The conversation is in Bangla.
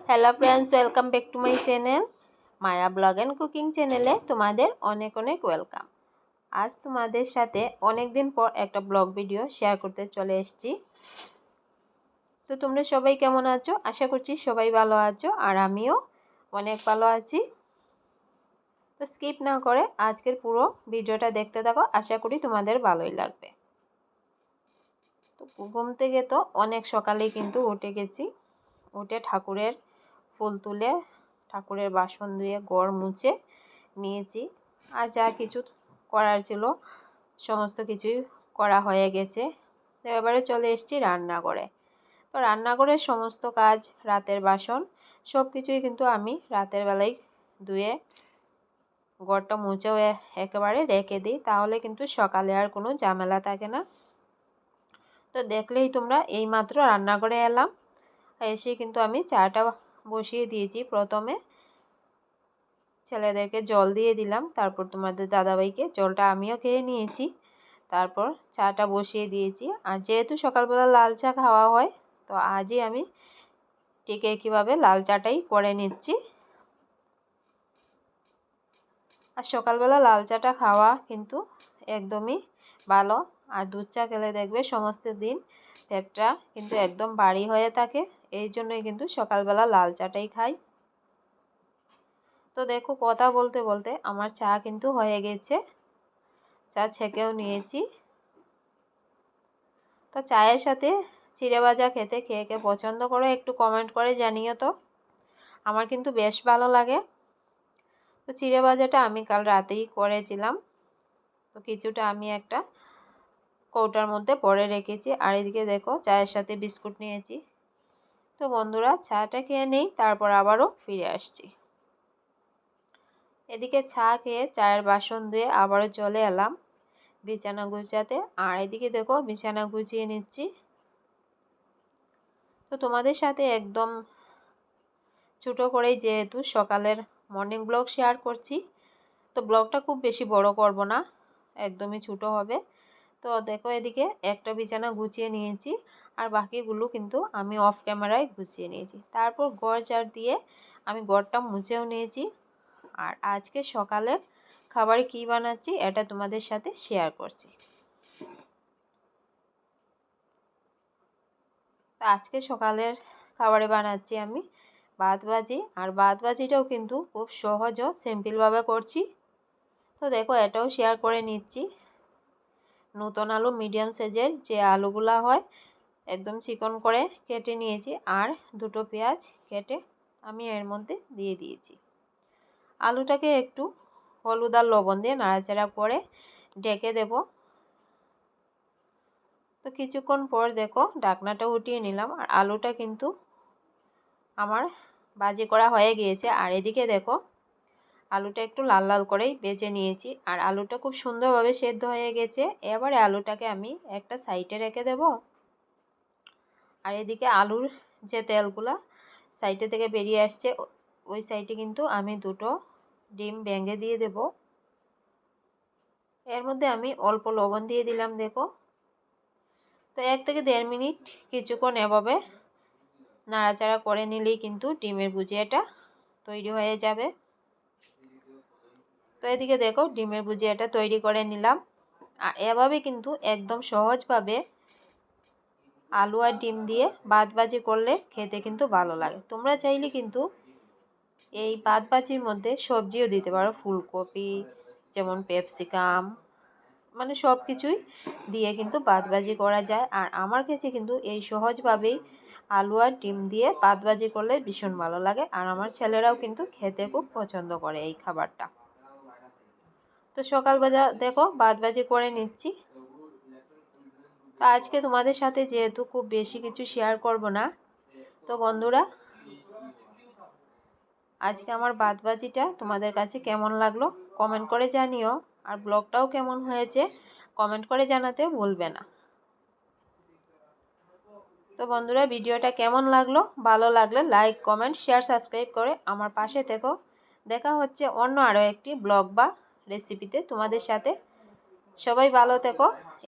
Hello friends, welcome back to my channel Maya blog and cooking চ্যানেলে তোমাদের অনেক অনেক ওয়েলকাম। আজ তোমাদের সাথে অনেক দিন পর একটা ব্লগ ভিডিও শেয়ার করতে চলে এসেছি। তো তোমরা সবাই কেমন আছো? আশা করছি সবাই ভালো আছো, আর আমিও অনেক ভালো আছি। তো স্কিপ না করে আজকের পুরো ভিডিওটা দেখতে থাকো, আশা করি তোমাদের ভালোই লাগবে। তো ঘুম থেকে তো অনেক সকালেই কিন্তু উঠে গেছি। উঠে ঠাকুরের ফুল তুলে ঠাকুরের বাসন ধুয়ে ঘর মুছে নিয়েছি, আর যা কিছু করার ছিল সমস্ত কিছুই করা হয়ে গেছে। তো এবারে চলে এসেছি রান্নাঘরে। তো রান্নাঘরের সমস্ত কাজ, রাতের বাসন সব কিছুই কিন্তু আমি রাতের বেলায় ধুয়ে ঘরটা মুছেও একেবারে রেখে দিই, তাহলে কিন্তু সকালে আর কোনো ঝামেলা থাকে না। তো দেখলেই তোমরা এইমাত্র রান্নাঘরে এলাম, এসে কিন্তু আমি চাটা বসিয়ে দিয়েছি। প্রথমে ছেলেদেরকে জল দিয়ে দিলাম, তারপর তোমাদের দাদাভাইকে জলটা আমিও খেয়ে নিয়েছি, তারপর চাটা বসিয়ে দিয়েছি। আর যেহেতু সকালবেলা লাল চা খাওয়া হয়, তো আজই আমি ঠিক একইভাবে লাল চাটাই করে নিচ্ছি। আর সকালবেলা লাল চাটা খাওয়া কিন্তু একদমই ভালো। আর দুধ চা খেলে দেখবে সমস্ত দিন পেটটা কিন্তু একদম ভারী হয়ে থাকে, এই জন্যই কিন্তু সকালবেলা লাল চাটাই খাই। তো দেখো, কথা বলতে বলতে আমার চা কিন্তু হয়ে গেছে, চা ছেঁকেও নিয়েছি। তো চায়ের সাথে চিড়ে ভাজা খেতে কে কে পছন্দ করো একটু কমেন্ট করে জানিও। তো আমার কিন্তু বেশ ভালো লাগে। তো চিড়ে ভাজাটা আমি কাল রাতেই করেছিলাম, তো কিছুটা আমি একটা কৌটার মধ্যে ভরে রেখেছি। আর এদিকে দেখো চায়ের সাথে বিস্কুট নিয়েছি। তো বন্ধুরা, চাটা খেয়ে নেই, তারপর আবারও ফিরে আসছি। এদিকে চা খেয়ে চায়ের বাসন ধুয়ে আবারও চলে এলাম বিছানা গুছাতে। আর এদিকে দেখো বিছানা গুছিয়ে নিচ্ছি। তো তোমাদের সাথে একদম ছোটো করেই যেহেতু সকালের মর্নিং ব্লগ শেয়ার করছি, তো ব্লগটা খুব বেশি বড় করব না, একদমই ছোটো হবে। তো দেখো এদিকে একটা বিছানা গুছিয়ে নিয়েছি, আর বাকিগুলো কিন্তু আমি অফ ক্যামেরায় গুছিয়ে নিয়েছি। তারপর ঘর ঝাড় দিয়ে আমি ঘরটা মুছেও নিয়েছি। আর আজকে সকালের খাবারে কী বানাচ্ছি এটা তোমাদের সাথে শেয়ার করছি। তো আজকে সকালের খাবারে বানাচ্ছি আমি ভাত ভাজি। আর ভাত ভাজিটাও কিন্তু খুব সহজ ও সিম্পলভাবে করছি। তো দেখো এটাও শেয়ার করে নিচ্ছি। নতুন আলু মিডিয়াম সাইজের যে আলুগুলা হয় একদম চিকন করে কেটে নিয়েছি, আর দুটো পেঁয়াজ কেটে আমি এর মধ্যে দিয়ে দিয়েছি। আলুটাকে একটু হলুদ আর লবণ দিয়ে নাড়াচাড়া করে ঢেকে দেব। তো কিছুক্ষণ পর দেখো ঢাকনাটা উঠিয়ে নিলাম, আর আলুটা কিন্তু আমার ভাজি করা হয়ে গিয়েছে। আর এদিকে দেখো আলুটা একটু লাল লাল করেই ভেজে নিয়েছি, আর আলুটা খুব সুন্দরভাবে সেদ্ধ হয়ে গেছে। এবারে আলুটাকে আমি একটা সাইডে রেখে দেব। আর এদিকে আলুর যে তেলগুলা সাইডে থেকে বেরিয়ে আসছে, ওই সাইডে কিন্তু আমি দুটো ডিম ভেঙে দিয়ে দেব। এর মধ্যে আমি অল্প লবণ দিয়ে দিলাম। দেখো, তো 1 থেকে 1.5 মিনিট কিছুক্ষণ এভাবে নাড়াচাড়া করে নিলেই কিন্তু ডিমের ভুজিয়াটা তৈরি হয়ে যাবে। তো এদিকে দেখো ডিমের ভুজিয়াটা তৈরি করে নিলাম। আর এভাবে কিন্তু একদম সহজভাবে আলু আর ডিম দিয়ে ভাত ভাজি করলে খেতে কিন্তু ভালো লাগে। তোমরা চাইলে কিন্তু এই ভাত ভাজির মধ্যে সবজিও দিতে পারো, ফুলকপি যেমন ক্যাপসিকাম, মানে সব কিছুই দিয়ে কিন্তু ভাত ভাজি করা যায়। আর আমার কাছে কিন্তু এই সহজভাবেই আলু আর ডিম দিয়ে ভাত ভাজি করলে ভীষণ ভালো লাগে, আর আমার ছেলেরাও কিন্তু খেতে খুব পছন্দ করে এই খাবারটা। তো সকালবেলা দেখো ভাত ভাজি করে নিচ্ছি। তো আজকে তোমাদের সাথে যেহেতু খুব বেশি কিছু শেয়ার করব না, তো বন্ধুরা আজকে আমার ভাত ভাজিটা তোমাদের কাছে কেমন লাগলো কমেন্ট করে জানিও। আর ব্লগটাও কেমন হয়েছে কমেন্ট করে জানাতে ভুলবে না। তো বন্ধুরা ভিডিওটা কেমন লাগলো, ভালো লাগলে লাইক কমেন্ট শেয়ার সাবস্ক্রাইব করে আমার পাশে থেকো। দেখা হচ্ছে অন্য আরও একটি ব্লগ বা রেসিপিতে তোমাদের সাথে। সবাই ভালো থেকো।